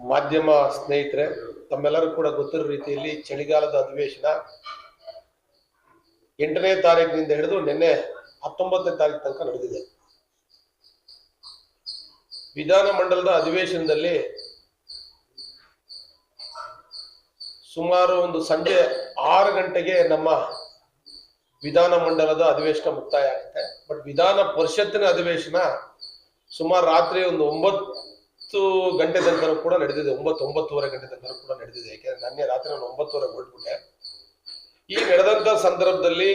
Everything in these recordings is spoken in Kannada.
ಮಾಧ್ಯಮ ಸ್ನೇಹಿತರೆ, ತಮ್ಮೆಲ್ಲರೂ ಕೂಡ ಗೊತ್ತಿರೋ ರೀತಿಯಲ್ಲಿ ಚಳಿಗಾಲದ ಅಧಿವೇಶನ 8ನೇ ತಾರೀಕಿನಿಂದ ಹಿಡಿದು ನಿನ್ನೆ 19ನೇ ತಾರೀಕು ತನಕ ನಡೆದಿದೆ. ವಿಧಾನಮಂಡಲದ ಅಧಿವೇಶನದಲ್ಲಿ ಸುಮಾರು ಒಂದು ಸಂಜೆ 6 ಗಂಟೆಗೆ ನಮ್ಮ ವಿಧಾನಮಂಡಲದ ಅಧಿವೇಶನ ಮುಕ್ತಾಯ ಆಗುತ್ತೆ. ಬಟ್ ವಿಧಾನ ಪರಿಷತ್ತಿನ ಅಧಿವೇಶನ ಸುಮಾರು ರಾತ್ರಿ ಒಂದು 9 ಗಂಟೆ ತನಕ ಕೂಡ ನಡೆದಿದೆ. 9-9:30 ಗಂಟೆ ತನಕ ಕೂಡ ನಡೆದಿದೆ. ಯಾಕೆಂದ್ರೆ ನಿನ್ನೆ ರಾತ್ರಿ ನಾನು 9:30 ಹೊರಟ್ಬಿಟ್ಟೆ. ಈ ನಡೆದಂತ ಸಂದರ್ಭದಲ್ಲಿ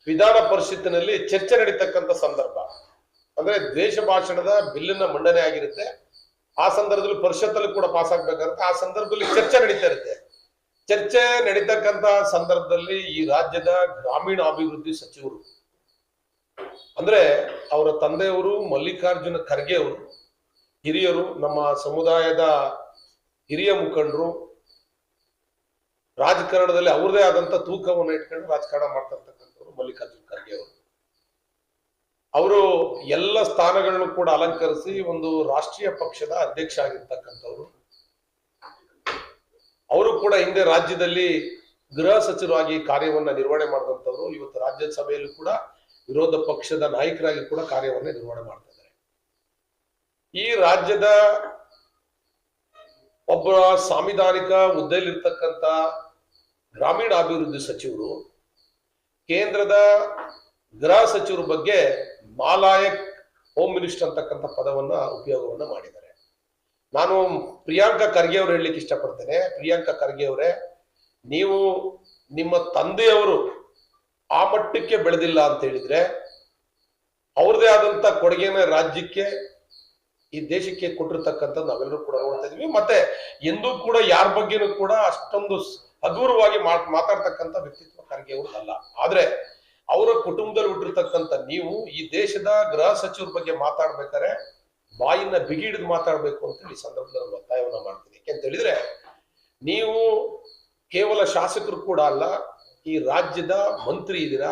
ವಿಧಾನ ಪರಿಷತ್ತಿನಲ್ಲಿ ಚರ್ಚೆ ನಡೀತಕ್ಕಂಥ ಸಂದರ್ಭ ಅಂದ್ರೆ ದ್ವೇಷ ಭಾಷಣದ ಬಿಲ್ಲಿನ ಮಂಡನೆ ಆಗಿರುತ್ತೆ. ಆ ಸಂದರ್ಭದಲ್ಲಿ ಪರಿಷತ್ತಲ್ಲಿ ಕೂಡ ಪಾಸ್ ಆಗ್ಬೇಕಾಗುತ್ತೆ. ಆ ಸಂದರ್ಭದಲ್ಲಿ ಚರ್ಚೆ ನಡೀತಾ ಇರುತ್ತೆ. ಚರ್ಚೆ ನಡೀತಕ್ಕಂತ ಸಂದರ್ಭದಲ್ಲಿ ಈ ರಾಜ್ಯದ ಗ್ರಾಮೀಣಾಭಿವೃದ್ಧಿ ಸಚಿವರು ಅಂದ್ರೆ ಅವರ ತಂದೆಯವರು ಮಲ್ಲಿಕಾರ್ಜುನ ಖರ್ಗೆ ಅವರು ಹಿರಿಯರು, ನಮ್ಮ ಸಮುದಾಯದ ಹಿರಿಯ ಮುಖಂಡರು, ರಾಜಕಾರಣದಲ್ಲಿ ಅವ್ರದೇ ಆದಂತ ತೂಕವನ್ನು ಇಟ್ಕೊಂಡು ರಾಜಕಾರಣ ಮಾಡ್ತಾ ಇರ್ತಕ್ಕಂಥವ್ರು ಮಲ್ಲಿಕಾರ್ಜುನ ಖರ್ಗೆ ಅವರು ಎಲ್ಲ ಸ್ಥಾನಗಳನ್ನು ಕೂಡ ಅಲಂಕರಿಸಿ ಒಂದು ರಾಷ್ಟ್ರೀಯ ಪಕ್ಷದ ಅಧ್ಯಕ್ಷ ಆಗಿರ್ತಕ್ಕಂಥವ್ರು. ಅವರು ಕೂಡ ಹಿಂದೆ ರಾಜ್ಯದಲ್ಲಿ ಗೃಹ ಸಚಿವರಾಗಿ ಕಾರ್ಯವನ್ನ ನಿರ್ವಹಣೆ ಮಾಡಿದಂಥವ್ರು. ಇವತ್ತು ರಾಜ್ಯಸಭೆಯಲ್ಲಿ ಕೂಡ ವಿರೋಧ ಪಕ್ಷದ ನಾಯಕರಾಗಿ ಕೂಡ ಕಾರ್ಯವನ್ನ ನಿರ್ವಹಣೆ ಮಾಡ್ತಾ ಇದ್ದಾರೆ. ಈ ರಾಜ್ಯದ ಒಬ್ಬ ಸಾಂವಿಧಾನಿಕ ಹುದ್ದೆಯಲ್ಲಿರ್ತಕ್ಕಂಥ ಗ್ರಾಮೀಣಾಭಿವೃದ್ಧಿ ಸಚಿವರು ಕೇಂದ್ರದ ಗೃಹ ಸಚಿವರ ಬಗ್ಗೆ ಮಾಲಾಯಕ್ ಹೋಮ್ ಮಿನಿಸ್ಟರ್ ಅಂತಕ್ಕಂಥ ಪದವನ್ನ ಉಪಯೋಗವನ್ನ ಮಾಡಿದ್ದಾರೆ. ನಾನು ಪ್ರಿಯಾಂಕಾ ಖರ್ಗೆ ಅವರು ಹೇಳಲಿಕ್ಕೆ ಇಷ್ಟಪಡ್ತೇನೆ. ಪ್ರಿಯಾಂಕಾ ಖರ್ಗೆ ಅವರೇ, ನೀವು ನಿಮ್ಮ ತಂದೆಯವರು ಆ ಮಟ್ಟಕ್ಕೆ ಬೆಳೆದಿಲ್ಲ ಅಂತ ಹೇಳಿದ್ರೆ ಅವ್ರದೇ ಆದಂತ ಕೊಡುಗೆನ ರಾಜ್ಯಕ್ಕೆ ಈ ದೇಶಕ್ಕೆ ಕೊಟ್ಟಿರ್ತಕ್ಕಂಥ ನಾವೆಲ್ಲರೂ ಕೂಡ ನೋಡ್ತಾ ಇದೀವಿ. ಮತ್ತೆ ಎಂದೂ ಕೂಡ ಯಾರ ಬಗ್ಗೆನೂ ಕೂಡ ಅಷ್ಟೊಂದು ಹಗುರವಾಗಿ ಮಾತಾಡ್ತಕ್ಕಂಥ ವ್ಯಕ್ತಿತ್ವ ಖರ್ಗೆ ಅವರು ಅಲ್ಲ. ಆದ್ರೆ ಅವರ ಕುಟುಂಬದಲ್ಲಿ ಹುಟ್ಟಿರ್ತಕ್ಕಂಥ ನೀವು ಈ ದೇಶದ ಗೃಹ ಸಚಿವರ ಬಗ್ಗೆ ಮಾತಾಡ್ಬೇಕಾದ್ರೆ ಬಾಯಿನ ಬಿಗಿ ಹಿಡಿದು ಮಾತಾಡ್ಬೇಕು ಅಂತ ಈ ಸಂದರ್ಭದಲ್ಲಿ ಒತ್ತಾಯವನ್ನ ಮಾಡ್ತೀನಿ. ಯಾಕೆಂತ ಹೇಳಿದ್ರೆ ನೀವು ಕೇವಲ ಶಾಸಕರು ಕೂಡ ಅಲ್ಲ, ಈ ರಾಜ್ಯದ ಮಂತ್ರಿ ಇದ್ದೀರಾ,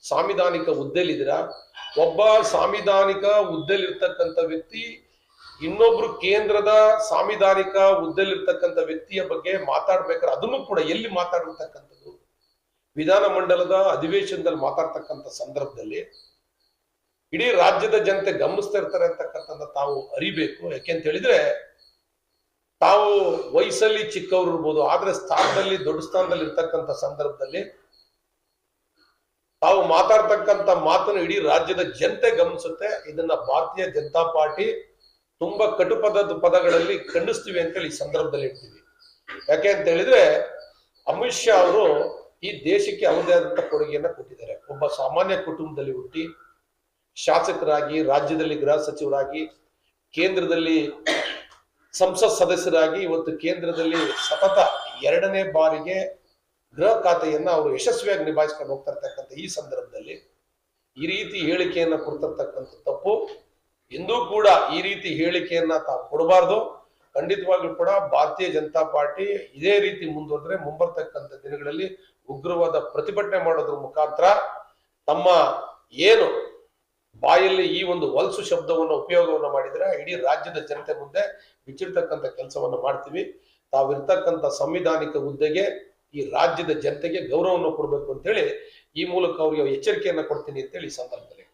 ಸಾಂವಿಧಾನಿಕ ಹುದ್ದೆಲಿದ್ದೀರಾ. ಒಬ್ಬ ಸಾಂವಿಧಾನಿಕ ಹುದ್ದೆಲಿರ್ತಕ್ಕಂಥ ವ್ಯಕ್ತಿ ಇನ್ನೊಬ್ರು ಕೇಂದ್ರದ ಸಾಂವಿಧಾನಿಕ ಹುದ್ದೆಲಿರ್ತಕ್ಕಂಥ ವ್ಯಕ್ತಿಯ ಬಗ್ಗೆ ಮಾತಾಡ್ಬೇಕಾದ್ರೆ ಅದನ್ನು ಕೂಡ ಎಲ್ಲಿ ಮಾತಾಡಿರ್ತಕ್ಕಂಥದ್ದು ವಿಧಾನಮಂಡಲದ ಅಧಿವೇಶನದಲ್ಲಿ ಮಾತಾಡ್ತಕ್ಕಂಥ ಸಂದರ್ಭದಲ್ಲಿ ಇಡೀ ರಾಜ್ಯದ ಜನತೆ ಗಮನಿಸ್ತಾ ಇರ್ತಾರೆ ಅಂತಕ್ಕಂಥದ್ದು ತಾವು ಅರಿಬೇಕು. ಯಾಕೆಂತ ಹೇಳಿದ್ರೆ ತಾವು ವಯಸ್ಸಲ್ಲಿ ಚಿಕ್ಕವರು ಇರ್ಬೋದು, ಆದ್ರೆ ಸ್ಥಾನದಲ್ಲಿ ದೊಡ್ಡ ಸ್ಥಾನದಲ್ಲಿ ಇರ್ತಕ್ಕಂಥ ಸಂದರ್ಭದಲ್ಲಿ ತಾವು ಮಾತಾಡ್ತಕ್ಕಂಥ ಮಾತನ್ನು ಇಡೀ ರಾಜ್ಯದ ಜನತೆ ಗಮನಿಸುತ್ತೆ. ಇದನ್ನ ಭಾರತೀಯ ಜನತಾ ಪಾರ್ಟಿ ತುಂಬಾ ಪದಗಳಲ್ಲಿ ಖಂಡಿಸ್ತೀವಿ ಅಂತೇಳಿ ಈ ಸಂದರ್ಭದಲ್ಲಿ ಹೇಳ್ತೀವಿ. ಯಾಕೆ ಅಂತ ಹೇಳಿದ್ರೆ ಅಮಿತ್ ಶಾ ಅವರು ಈ ದೇಶಕ್ಕೆ ಅವರದೇ ಆದಂತ ಕೊಡುಗೆಯನ್ನ ಕೊಟ್ಟಿದ್ದಾರೆ. ಒಬ್ಬ ಸಾಮಾನ್ಯ ಕುಟುಂಬದಲ್ಲಿ ಹುಟ್ಟಿ ಶಾಸಕರಾಗಿ, ರಾಜ್ಯದಲ್ಲಿ ಗೃಹ ಸಚಿವರಾಗಿ, ಕೇಂದ್ರದಲ್ಲಿ ಸಂಸತ್ ಸದಸ್ಯರಾಗಿ ಇವತ್ತು ಕೇಂದ್ರದಲ್ಲಿ ಸತತ 2ನೇ ಬಾರಿಗೆ ಗೃಹ ಖಾತೆಯನ್ನ ಅವರು ಯಶಸ್ವಿಯಾಗಿ ನಿಭಾಯಿಸ್ಕೊಂಡು ಹೋಗ್ತಾ ಇರ್ತಕ್ಕಂಥ ಈ ಸಂದರ್ಭದಲ್ಲಿ ಈ ರೀತಿ ಹೇಳಿಕೆಯನ್ನ ಕೊಡ್ತಿರ್ತಕ್ಕಂಥ ತಪ್ಪು. ಎಂದೂ ಕೂಡ ಈ ರೀತಿ ಹೇಳಿಕೆಯನ್ನ ತಾವು ಕೊಡಬಾರ್ದು. ಖಂಡಿತವಾಗ್ಲೂ ಕೂಡ ಭಾರತೀಯ ಜನತಾ ಪಾರ್ಟಿ ಇದೇ ರೀತಿ ಮುಂದುವರೆದ್ರೆ ಮುಂಬರ್ತಕ್ಕಂಥ ದಿನಗಳಲ್ಲಿ ಉಗ್ರವಾದ ಪ್ರತಿಭಟನೆ ಮಾಡೋದ್ರ ಮುಖಾಂತರ ತಮ್ಮ ಏನು ಬಾಯಲ್ಲಿ ಈ ಒಂದು ವಲ್ಸು ಶಬ್ದವನ್ನು ಉಪಯೋಗವನ್ನು ಮಾಡಿದ್ರೆ ಇಡೀ ರಾಜ್ಯದ ಜನತೆ ಮುಂದೆ ಬಿಚ್ಚಿಡ್ತಕ್ಕಂಥ ಕೆಲಸವನ್ನು ಮಾಡ್ತೀವಿ. ತಾವಿರ್ತಕ್ಕಂಥ ಸಂವಿಧಾನಿಕ ಹುದ್ದೆಗೆ ಈ ರಾಜ್ಯದ ಜನತೆಗೆ ಗೌರವವನ್ನು ಕೊಡಬೇಕು ಅಂತ ಹೇಳಿ ಈ ಮೂಲಕ ಅವರಿಗೆ ಎಚ್ಚರಿಕೆಯನ್ನ ಕೊಡ್ತೀನಿ ಅಂತ ಹೇಳಿ ಸಂದರ್ಭದಲ್ಲಿ